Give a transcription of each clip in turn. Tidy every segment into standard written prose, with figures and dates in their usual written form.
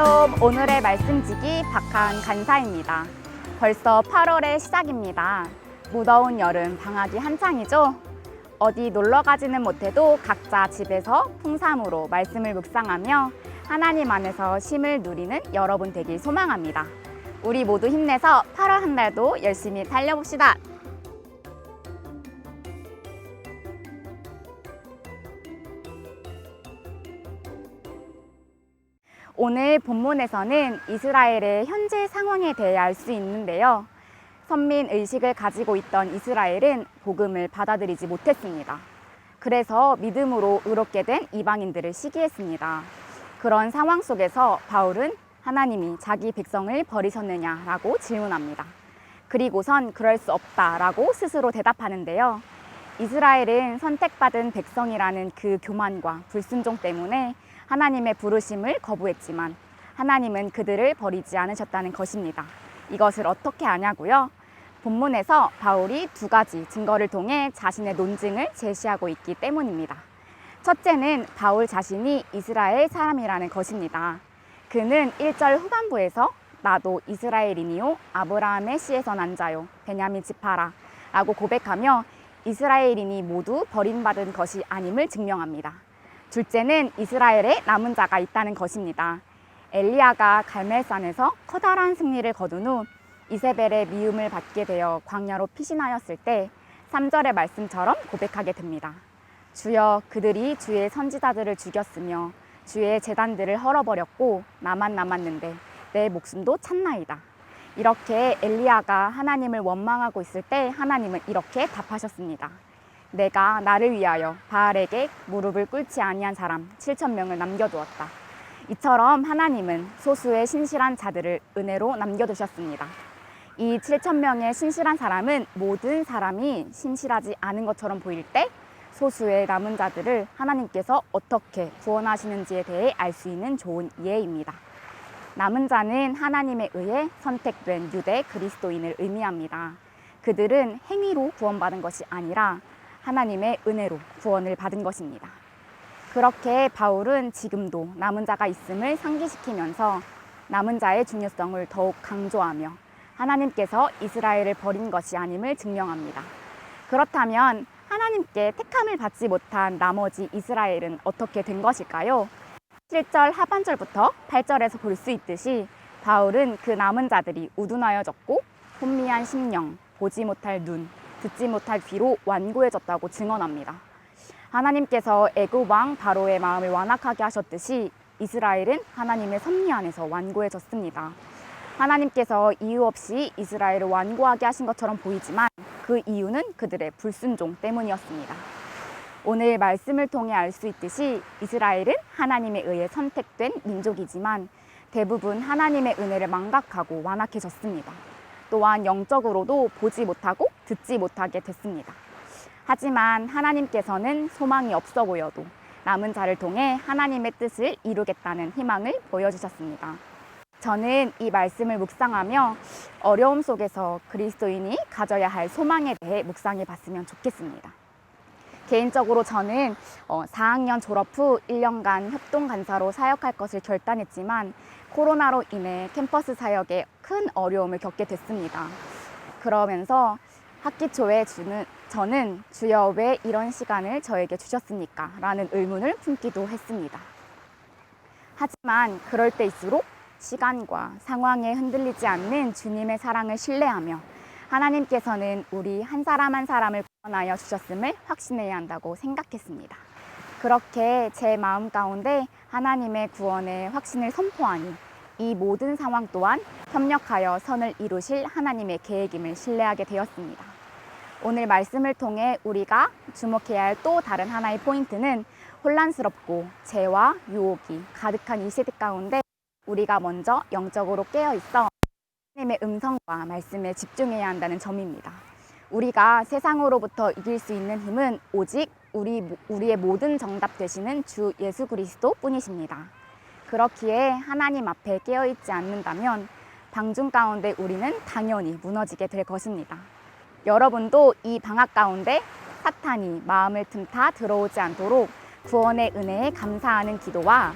샬롬, 오늘의 말씀지기 박하은 간사입니다. 벌써 8월의 시작입니다. 무더운 여름 방학이 한창이죠. 어디 놀러 가지는 못해도 각자 집에서 풍삼으로 말씀을 묵상하며 하나님 안에서 쉼을 누리는 여러분 되길 소망합니다. 우리 모두 힘내서 8월 한 달도 열심히 달려봅시다. 오늘 본문에서는 이스라엘의 현재 상황에 대해 알 수 있는데요. 선민 의식을 가지고 있던 이스라엘은 복음을 받아들이지 못했습니다. 그래서 믿음으로 의롭게 된 이방인들을 시기했습니다. 그런 상황 속에서 바울은 하나님이 자기 백성을 버리셨느냐라고 질문합니다. 그리고선 그럴 수 없다라고 스스로 대답하는데요. 이스라엘은 선택받은 백성이라는 그 교만과 불순종 때문에 하나님의 부르심을 거부했지만 하나님은 그들을 버리지 않으셨다는 것입니다. 이것을 어떻게 아냐고요? 본문에서 바울이 두 가지 증거를 통해 자신의 논증을 제시하고 있기 때문입니다. 첫째는 바울 자신이 이스라엘 사람이라는 것입니다. 그는 1절 후반부에서 나도 이스라엘인이요 아브라함의 씨에서 난 자요 베냐민 지파라 라고 고백하며 이스라엘인이 모두 버림받은 것이 아님을 증명합니다. 둘째는 이스라엘에 남은 자가 있다는 것입니다. 엘리야가 갈멜산에서 커다란 승리를 거둔 후 이세벨의 미움을 받게 되어 광야로 피신하였을 때 3절의 말씀처럼 고백하게 됩니다. 주여, 그들이 주의 선지자들을 죽였으며 주의 제단들을 헐어버렸고 나만 남았는데 내 목숨도 찼나이다. 이렇게 엘리야가 하나님을 원망하고 있을 때 하나님은 이렇게 답하셨습니다. 내가 나를 위하여 바알에게 무릎을 꿇지 아니한 사람 7,000명을 남겨두었다. 이처럼 하나님은 소수의 신실한 자들을 은혜로 남겨두셨습니다. 이 7,000명의 신실한 사람은 모든 사람이 신실하지 않은 것처럼 보일 때 소수의 남은 자들을 하나님께서 어떻게 구원하시는지에 대해 알 수 있는 좋은 이해입니다. 남은 자는 하나님에 의해 선택된 유대 그리스도인을 의미합니다. 그들은 행위로 구원받은 것이 아니라 하나님의 은혜로 구원을 받은 것입니다. 그렇게 바울은 지금도 남은 자가 있음을 상기시키면서 남은 자의 중요성을 더욱 강조하며 하나님께서 이스라엘을 버린 것이 아님을 증명합니다. 그렇다면 하나님께 택함을 받지 못한 나머지 이스라엘은 어떻게 된 것일까요? 7절 하반절부터 8절에서 볼 수 있듯이 바울은 그 남은 자들이 우둔하여졌고 혼미한 심령, 보지 못할 눈, 듣지 못할 귀로 완고해졌다고 증언합니다. 하나님께서 애굽 왕 바로의 마음을 완악하게 하셨듯이 이스라엘은 하나님의 섭리 안에서 완고해졌습니다. 하나님께서 이유 없이 이스라엘을 완고하게 하신 것처럼 보이지만 그 이유는 그들의 불순종 때문이었습니다. 오늘 말씀을 통해 알 수 있듯이 이스라엘은 하나님에 의해 선택된 민족이지만 대부분 하나님의 은혜를 망각하고 완악해졌습니다. 또한 영적으로도 보지 못하고 듣지 못하게 됐습니다. 하지만 하나님께서는 소망이 없어 보여도 남은 자를 통해 하나님의 뜻을 이루겠다는 희망을 보여주셨습니다. 저는 이 말씀을 묵상하며 어려움 속에서 그리스도인이 가져야 할 소망에 대해 묵상해 봤으면 좋겠습니다. 개인적으로 저는 4학년 졸업 후 1년간 협동간사로 사역할 것을 결단했지만 코로나로 인해 캠퍼스 사역에 큰 어려움을 겪게 됐습니다. 그러면서 학기 초에 저는 주여 왜 이런 시간을 저에게 주셨습니까? 라는 의문을 품기도 했습니다. 하지만 그럴 때일수록 시간과 상황에 흔들리지 않는 주님의 사랑을 신뢰하며 하나님께서는 우리 한 사람 한 사람을 구원하여 주셨음을 확신해야 한다고 생각했습니다. 그렇게 제 마음 가운데 하나님의 구원의 확신을 선포하니 이 모든 상황 또한 협력하여 선을 이루실 하나님의 계획임을 신뢰하게 되었습니다. 오늘 말씀을 통해 우리가 주목해야 할 또 다른 하나의 포인트는 혼란스럽고 죄와 유혹이 가득한 이 시대 가운데 우리가 먼저 영적으로 깨어있어 하나님의 음성과 말씀에 집중해야 한다는 점입니다. 우리가 세상으로부터 이길 수 있는 힘은 오직 우리의 모든 정답 되시는 주 예수 그리스도 뿐이십니다. 그렇기에 하나님 앞에 깨어있지 않는다면 방중 가운데 우리는 당연히 무너지게 될 것입니다. 여러분도 이 방학 가운데 사탄이 마음을 틈타 들어오지 않도록 구원의 은혜에 감사하는 기도와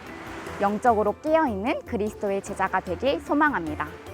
영적으로 깨어있는 그리스도의 제자가 되길 소망합니다.